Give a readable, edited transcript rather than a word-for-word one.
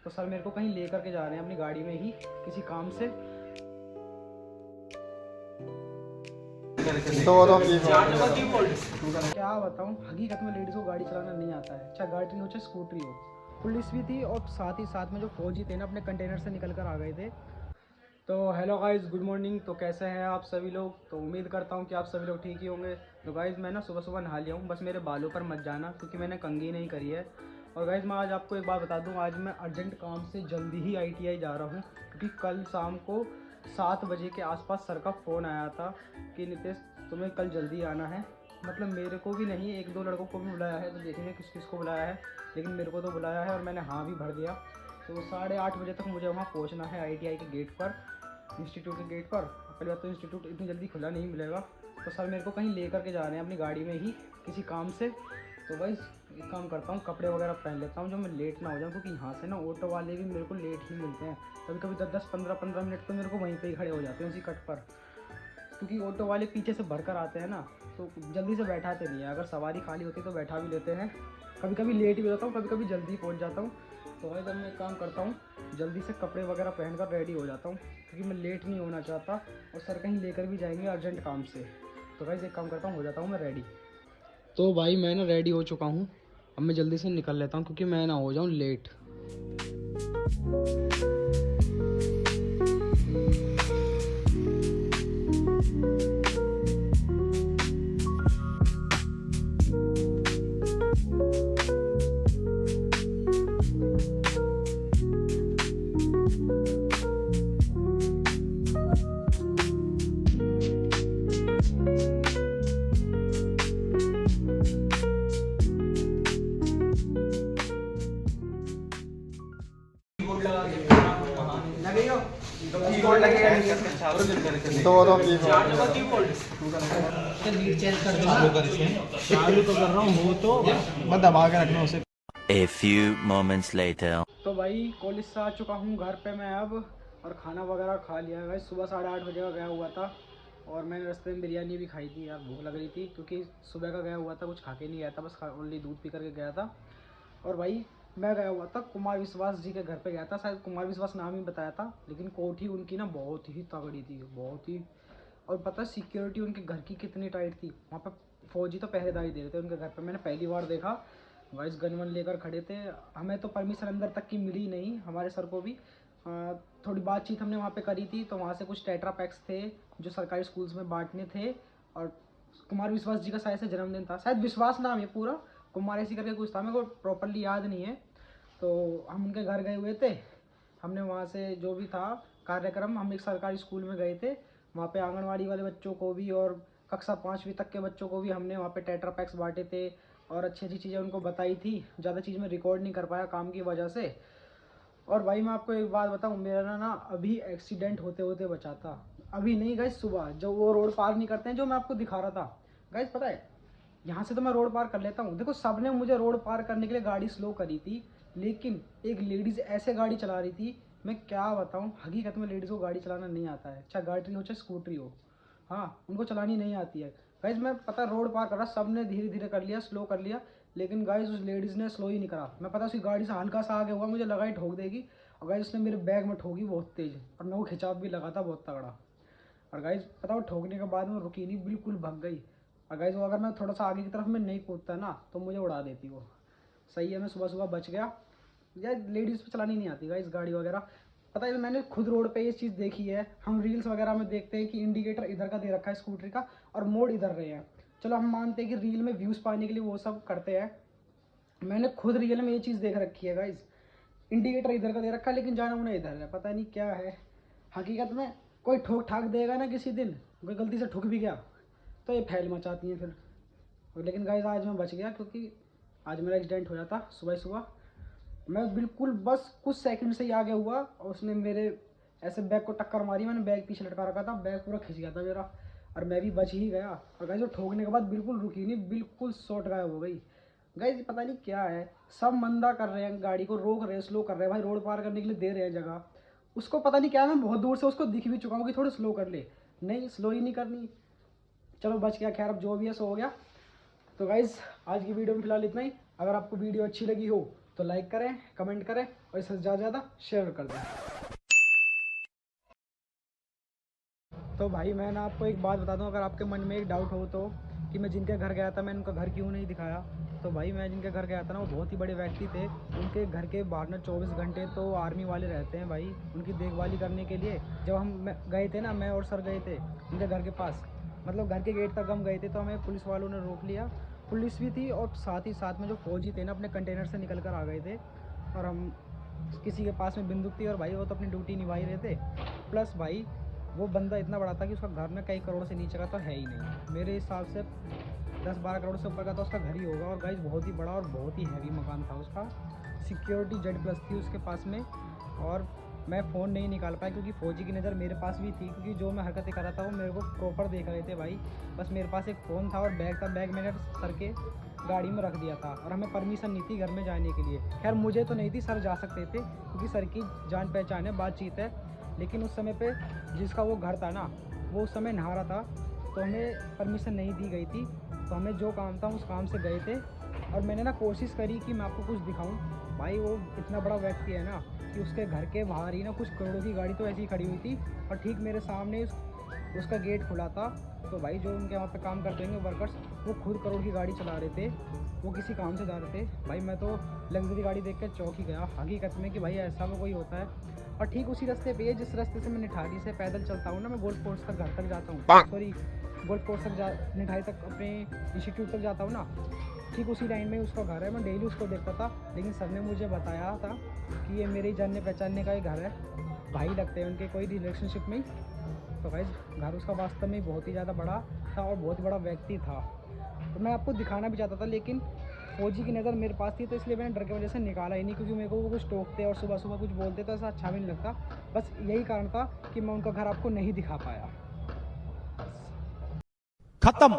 तो सर मेरे को कहीं लेकर के जा रहे हैं अपनी गाड़ी में ही किसी काम से। क्या बताऊँ, हकीकत में लेडीज़ को गाड़ी चलाना नहीं आता है, चाहे गाड़ी हो चाहे स्कूटरी हो। पुलिस भी थी और साथ ही साथ में जो फौजी थे ना अपने कंटेनर से निकल कर आ गए थे। तो हेलो गाइस, गुड मॉर्निंग। तो कैसे हैं आप सभी लोग? तो उम्मीद करता हूं कि आप सभी लोग ठीक ही होंगे। तो गाइस मैं ना सुबह सुबह नहा लिया हूं, बस मेरे बालों पर मत जाना क्योंकि मैंने कंघी नहीं करी है। और गाइस मैं आज आपको एक बात बता दूं, आज मैं अर्जेंट काम से जल्दी ही ITI जा रहा हूं क्योंकि कल शाम को 7 बजे के आसपास सर का फ़ोन आया था कि नितेश तुम्हें कल जल्दी आना है। मतलब मेरे को भी नहीं, 1-2 लड़कों को भी बुलाया है, तो देखेंगे किस किस को बुलाया है, लेकिन मेरे को तो बुलाया है और मैंने हाँ भी भर दिया। तो 8:30 बजे तक मुझे वहाँ पहुँचना है ITI के गेट पर, इंस्टीट्यूट के गेट पर। पहले बात तो इंस्टीट्यूट इतनी जल्दी खुला नहीं मिलेगा, तो सर मेरे को कहीं लेकर के जा रहे हैं अपनी गाड़ी में ही किसी काम से। तो भाई एक काम करता हूँ, कपड़े वगैरह पहन लेता हूँ जो मैं लेट ना हो जाऊँ, क्योंकि यहाँ से ना ऑटो वाले भी मेरे को लेट ही मिलते हैं। कभी कभी 10-10, 15-15 मिनट तो मेरे को वहीं पे ही खड़े हो जाते हैं उसी कट पर, क्योंकि ऑटो वाले पीछे से भर कर आते हैं ना, तो जल्दी से बैठाते नहीं है। अगर सवारी खाली होती तो बैठा भी लेते हैं। कभी कभी लेट भी हो जाता हूँ, कभी कभी जल्दी पहुँच जाता हूँ। तो भाई जब मैं काम करता हूँ, जल्दी से कपड़े वगैरह पहनकर रेडी हो जाता हूँ क्योंकि मैं लेट नहीं होना चाहता और सर कहीं लेकर भी जाएंगे अर्जेंट काम से। तो भाई एक काम करता हूँ, हो जाता हूँ मैं रेडी। तो भाई मैं ना रेडी हो चुका हूँ, अब मैं जल्दी से निकल लेता हूँ क्योंकि मैं ना हो जाऊँ लेट। चालू तो कर रहा हूँ, हो तो मैं दबा के रखना उसे। A few moments later. तो भाई कॉलेज से आ चुका हूँ घर पे मैं अब, और खाना वगैरह खा लिया है। भाई सुबह 8:30 बजे का गया हुआ था और मैंने रास्ते में बिरयानी भी खाई थी यार, भूख लग रही थी क्योंकि सुबह का गया हुआ था, कुछ खा के नहीं गया था, बस ओनली दूध पी करके गया था। और भाई मैं गया हुआ था कुमार विश्वास जी के घर पे गया था, शायद कुमार विश्वास नाम ही बताया था, लेकिन कोठी उनकी ना बहुत ही तगड़ी थी, बहुत ही। और पता है सिक्योरिटी उनके घर की कितनी टाइट थी, वहाँ पर फौजी तो पहरेदारी दे रहे थे उनके घर पर। मैंने पहली बार देखा, वाइस गन वन लेकर खड़े थे। हमें तो परमिशन अंदर तक की मिली नहीं, हमारे सर को भी थोड़ी बातचीत हमने वहाँ पे करी थी, तो वहाँ से कुछ टेट्रा पैक्स थे जो सरकारी स्कूल्स में बांटने थे। और कुमार विश्वास जी का शायद से जन्मदिन था, शायद विश्वास नाम है पूरा, कुमार ऐसी करके कुछ था, मेरे को प्रॉपरली याद नहीं है। तो हम उनके घर गए हुए थे, हमने वहाँ से जो भी था कार्यक्रम, हम एक सरकारी स्कूल में गए थे, वहाँ पे आंगनवाड़ी वाले बच्चों को भी और कक्षा 5वीं तक के बच्चों को भी हमने वहाँ पे टेट्रा पैक्स बांटे थे और अच्छी अच्छी चीज़ें उनको बताई थी। ज़्यादा चीज़ मैं रिकॉर्ड नहीं कर पाया काम की वजह से। और भाई मैं आपको एक बात बताऊँ, मेरा ना अभी एक्सीडेंट होते होते बचा था, अभी नहीं गाइस, सुबह जब वो रोड पार नहीं करते हैं जो मैं आपको दिखा रहा था। गाइस पता है, यहाँ से तो मैं रोड पार कर लेता हूँ, देखो सबने मुझे रोड पार करने के लिए गाड़ी स्लो करी थी, लेकिन एक लेडीज़ ऐसे गाड़ी चला रही थी, मैं क्या बताऊँ, हकीकत में लेडीज़ को गाड़ी चलाना नहीं आता है, चाहे गाड़ी हो चाहे स्कूटरी हो। हाँ उनको चलानी नहीं आती है। गाइज मैं पता रोड पार कर रहा, सब ने धीरे धीरे कर लिया, स्लो कर लिया, लेकिन गाइज उस लेडीज़ ने स्लो ही नहीं करा। मैं पता उसकी गाड़ी से हल्का सा आगे हुआ, मुझे लगा ही ठोक देगी, और गाइज उसने मेरे बैग में ठोकी बहुत तेज़, और मैं वो खिंचाव भी लगा था बहुत तगड़ा। और गाइज पता वो ठोकने के बाद में रुकी नहीं, बिल्कुल भग गई। और गाइज वो अगर मैं थोड़ा सा आगे की तरफ में नहीं कूदता ना तो मुझे उड़ा देती वो। सही है मैं सुबह सुबह बच गया। यार लेडीज़ को चलानी नहीं आती गाइज गाड़ी वगैरह। पता है मैंने खुद रोड पे ये चीज़ देखी है, हम रील्स वगैरह में देखते हैं कि इंडिकेटर इधर का दे रखा है स्कूटरी का और मोड़ इधर रहे हैं। चलो हम मानते हैं कि रील में व्यूज़ पाने के लिए वो सब करते हैं, मैंने खुद रियल में ये चीज़ देख रखी है गाइज। इंडिकेटर इधर का दे रखा है लेकिन जाना उन्हें इधर है, पता नहीं क्या है। हकीकत में कोई ठोक ठाक देगा ना किसी दिन, कोई गलती से ठुक भी गया तो ये फैल मचाती हैं फिर। लेकिन गाइज आज मैं बच गया क्योंकि आज मेरा एक्सीडेंट हो जाता सुबह सुबह। मैं बिल्कुल बस कुछ सेकंड से ही आगे हुआ और उसने मेरे ऐसे बैग को टक्कर मारी, मैंने बैग पीछे लटका रखा था, बैग पूरा खिंच गया था मेरा, और मैं भी बच ही गया। और गाइस वो ठोकने के बाद बिल्कुल रुकी नहीं, बिल्कुल शॉर्ट गायब हो गई। गाइस पता नहीं क्या है, सब मंदा कर रहे हैं, गाड़ी को रोक रहे हैं, स्लो कर रहे हैं, भाई रोड पार करने के लिए दे रहे हैं जगह, उसको पता नहीं क्या है, मैं बहुत दूर से उसको दिख भी चुका हूँ कि थोड़ी स्लो कर ले, नहीं स्लो ही नहीं करनी। चलो बच गया, खैर अब जो भी है सो हो गया। तो गाइज़ आज की वीडियो में फिलहाल इतना ही। अगर आपको वीडियो अच्छी लगी हो तो लाइक करें, कमेंट करें और इसे ज़्यादा ज़्यादा शेयर कर दें। तो भाई मैं ना आपको एक बात बता दूं, अगर आपके मन में एक डाउट हो तो कि मैं जिनके घर गया था मैंने उनका घर क्यों नहीं दिखाया, तो भाई मैं जिनके घर गया था ना वो बहुत ही बड़े व्यक्ति थे। उनके घर के बाहर ना 24 घंटे तो आर्मी वाले रहते हैं भाई, उनकी देखभाली करने के लिए। जब हम गए थे ना, मैं और सर गए थे उनके घर के पास, मतलब घर के गेट तक हम गए थे, तो हमें पुलिस वालों ने रोक लिया। पुलिस भी थी और साथ ही साथ में जो फौजी थे ना अपने कंटेनर से निकल कर आ गए थे। और हम किसी के पास में बंदूक थी और भाई वो तो अपनी ड्यूटी निभा ही रहे थे। प्लस भाई वो बंदा इतना बड़ा था कि उसका घर में कई करोड़ से नीचे का तो है ही नहीं, मेरे हिसाब से 10-12 करोड़ से ऊपर का तो उसका घर ही होगा। और गाइस बहुत ही बड़ा और बहुत ही हैवी मकान था उसका। सिक्योरिटी Z+ थी उसके पास में। और मैं फ़ोन नहीं निकाल पाया क्योंकि फ़ौजी की नज़र मेरे पास भी थी, क्योंकि जो मैं हरकतें कर रहा था वो मेरे को प्रॉपर देख रहे थे भाई। बस मेरे पास एक फ़ोन था और बैग था, बैग मैंने सर के गाड़ी में रख दिया था और हमें परमिशन नहीं थी घर में जाने के लिए। खैर मुझे तो नहीं थी, सर जा सकते थे क्योंकि सर की जान पहचान है, बातचीत है। लेकिन उस समय पे जिसका वो घर था ना वो उस समय नहा रहा था, तो हमें परमिशन नहीं दी गई थी। तो हमें जो काम था उस काम से गए थे। और मैंने ना कोशिश करी कि मैं आपको कुछ दिखाऊं। भाई वो इतना बड़ा व्यक्ति है ना कि उसके घर के बाहर ही ना कुछ करोड़ों की गाड़ी तो ऐसी ही खड़ी हुई थी और ठीक मेरे सामने उसका गेट खुला था। तो भाई जो उनके वहाँ पे काम करते होंगे वर्कर्स, वो खुद करोड़ की गाड़ी चला रहे थे, वो किसी काम से जा रहे थे। भाई मैं तो लग्जरी गाड़ी देख कर चौंक ही गया हकीकत में कि भाई ऐसा भी कोई होता है। और ठीक उसी रास्ते पे है जिस रास्ते से मैं निठारी से पैदल चलता हूँ ना, मैं गोल्फ कोर्स तक घर तक जाता हूँ, सॉरी गोल्फ कोर्स तक निठारी तक अपने इंस्टीट्यूट तक जाता हूँ ना, ठीक उसी लाइन में उसका घर है। मैं डेली उसको देखता था, लेकिन सर ने मुझे बताया था कि ये मेरे जानने पहचानने का ही घर है, भाई लगते हैं उनके कोई रिलेशनशिप में। तो भाई घर उसका वास्तव में बहुत ही ज़्यादा बड़ा था और बहुत ही बड़ा व्यक्ति था। तो मैं आपको दिखाना भी चाहता था, लेकिन फौजी की नज़र मेरे पास थी तो इसलिए मैंने डर की वजह से निकाला ही नहीं, क्योंकि मेरे को वो कुछ टोकते और सुबह सुबह कुछ बोलते तो ऐसा अच्छा भी नहीं लगता। बस यही कारण था कि मैं उनका घर आपको नहीं दिखा पाया। खत्म।